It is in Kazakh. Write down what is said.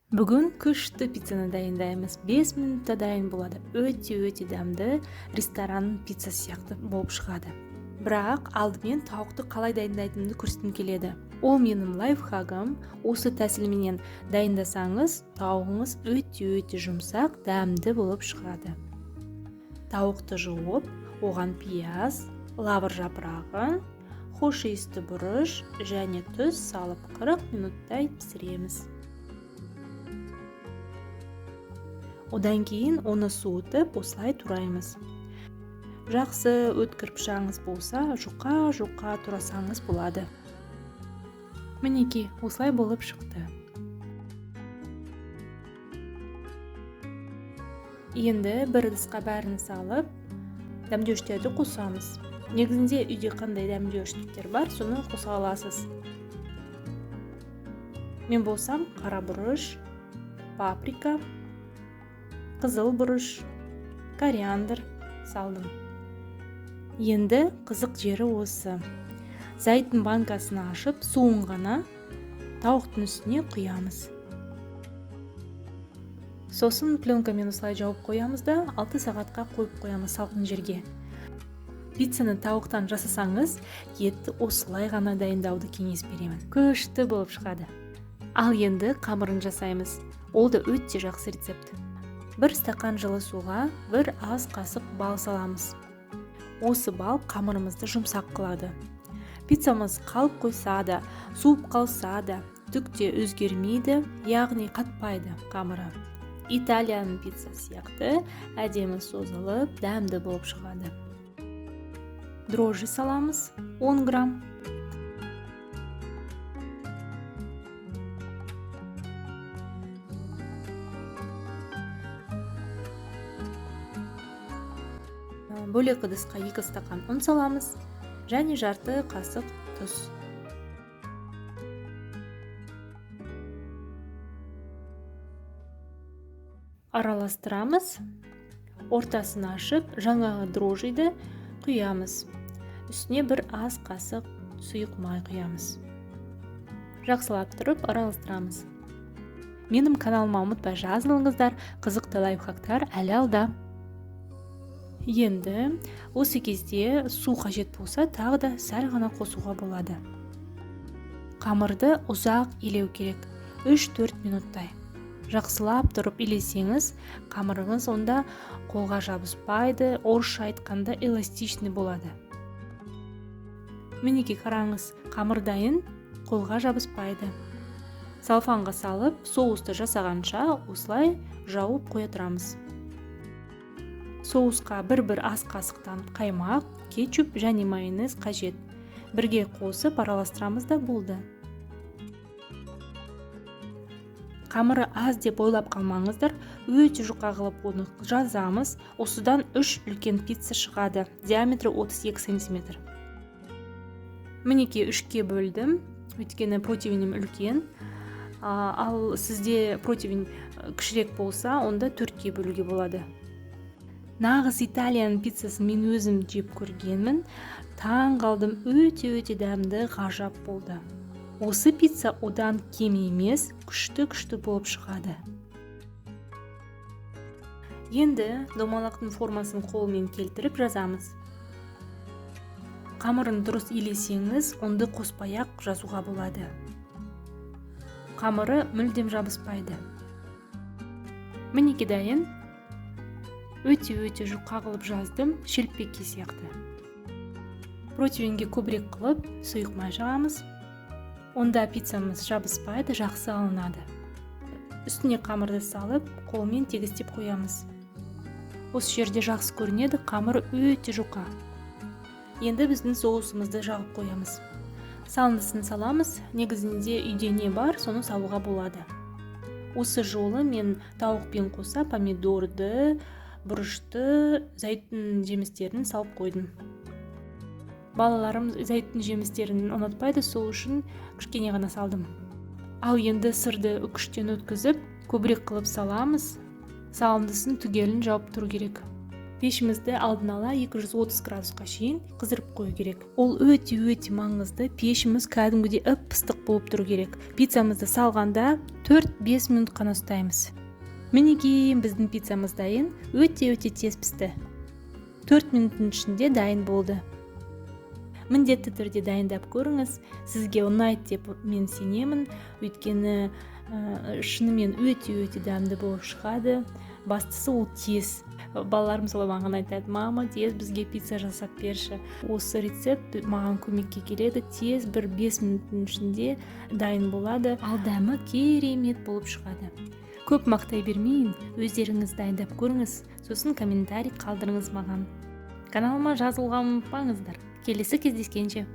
Бүгін күшті пиццаны дайындаймыз. 5 минутта дайын болады. Өте дәмді ресторанның пиццасы сияқты болып шығады. Бірақ алдымен тауықты қалай дайындайтынымды көрсеткім келеді. Ол менің лайфхагым. Осы тәсілменен дайындасаңыз, тауығыңыз өте жұмсақ, дәмді болып шығады. Тауықты жуып, оған пияз, лавр жапырағы, хош иісті бұрыш және тұз салып 40 минуттай пісіреміз. Одан кейін оны суытып, осылай тураймыз. Жақсы өткір пышағыңыз болса, жұқа турасаңыз болады. Мінеки, осылай болып шықты. Енді бір ыдысқа бәрін салып, дәмдеуіштерді қосамыз. Негізінде үйде қандай дәмдеуіштер бар, соны қоса аласыз. Мен болсам қара бұрыш, паприка, қызыл бұрыш, кориандр салдым. Енді қызық жері осы. Зәйтін банкасын ашып, суын ғана тауықтың үстіне құямыз. Сосын пленкамен осылай жауып қоямыз да 6 сағатқа қойып қоямыз салқын жерге. Пиццаны тауықтан жасасаңыз, етті осылай ғана дайындауды кеңес беремін. Күшті болып шығады. Ал енді қамырын жасаймыз. Ол да өте жақсы рецепт. 1 стакан жылы суға 1 ас қасық бал саламыз. Осы бал қамырымызды жұмсақ қылады. Пиццамыз қалып қойса да, суып қалса да, түк те өзгермейді, яғни қатпайды қамыры. Италияның пиццасы сияқты әдемі созылып, дәмді болып шығады. Дрожжи саламыз 10 грамм. Бөлек ыдысқа 2 стакан ұн саламыз және жарты қасық тұз. Араластырамыз. Ортасын ашып, жаңағы дрожжиді құямыз. Үстіне 1 ас қасық сұйық май құямыз. Жақсылап тұрып араластырамыз. Менің каналыма ұмытпай жазылыңыздар, қызықты лайфхактар әлі алда. Енді осы кезде су қажет болса, тағы да сәл ғана қосуға болады. Қамырды ұзақ илеу керек, 3-4 минуттай. Жақсылап тұрып илесеңіз, қамырыңыз онда қолға жабыспайды, орысша айтқанда эластичный болады. Мінеки қараңыз, қамыр дайын, қолға жабыспайды. Салфанға салып, соусты жасағанша осылай жауып қоя тұрамыз. Соусқа 1 ас қасықтан қаймақ, кетчуп және майонез қажет. Бірге қосып араластырамыз да болды. Қамыры аз деп ойлап қалмаңыздар, өте жұқа қылып оны жазамыз. Осыдан 3 үлкен пицца шығады, диаметрі 32 см. Мінеки 3-ке бөлдім, өйткені противенім үлкен. Ал сізде противень кішірек болса, онда 4-ке бөлуге болады. Нағыз Италияның пиццасын мен өзім жеп көргенмін. Таң қалдым, өте дәмді, ғажап болды. Осы пицца одан кем емес, күшті болып шығады. Енді домалақтың формасын қолмен келтіріп жазамыз. Қамырын дұрыс илесеңіз, онды қоспай-ақ жазуға болады. Қамыры мүлдем жабыспайды. Мінеки дайын. Өте жұқа қылып жаздым, шелпекке сияқты. Противенге көбірек қылып, сұйық май жағамыз. Онда пиццамыз жабыспайды, жақсы алынады. Үстіне қамырды салып, қолмен тегістеп қоямыз. Осы жерде жақсы көрінеді, қамыр өте жұқа. Енді біздің соусымызды жағып қоямыз. Салындысын саламыз, негізінде үйде не бар, соны салуға болады. Осы жолы мен тауықпен қоса помидорды, бұрышты, зәйтін жемістерін салып қойдым. Балаларым зәйтін жемістерін ұнатпайды, сол үшін кішкене ғана салдым. Ал енді сырды үкіштен өткізіп, көбірек қылып саламыз. Салындысын түгелін жауып тұру керек. Пешімізді алдын ала 230 градусқа шейін қыздырып қою керек. Ол өте маңызды. Пешіміз кәдімгідей ып-ыстық болып тұру керек. Пиццамызды салғанда 4-5 минут қана ұстаймыз. Мінекей біздің пиццамыз дайын. Өте тез пісті. 4 минуттың ішінде дайын болды. Міндетті түрде дайындап көріңіз. Сізге ұнайды деп мен сенемін. Өйткені шынымен өте дәмді болып шығады. Бастысы ол тез. Балаларым солай маған айтады: мама, тез бізге пицца жасап берші. Осы рецепт маған көмекке келеді. Тез 5 минуттың ішінде дайын болады. Ал дәмі керемет болып шығады. Көп мақтай бермейін, өздеріңіз дайындап көріңіз. Сосын комментарий қалдырыңыз маған. Каналыма жазылуға ұмытпаңыздар. Келесі кездескенше.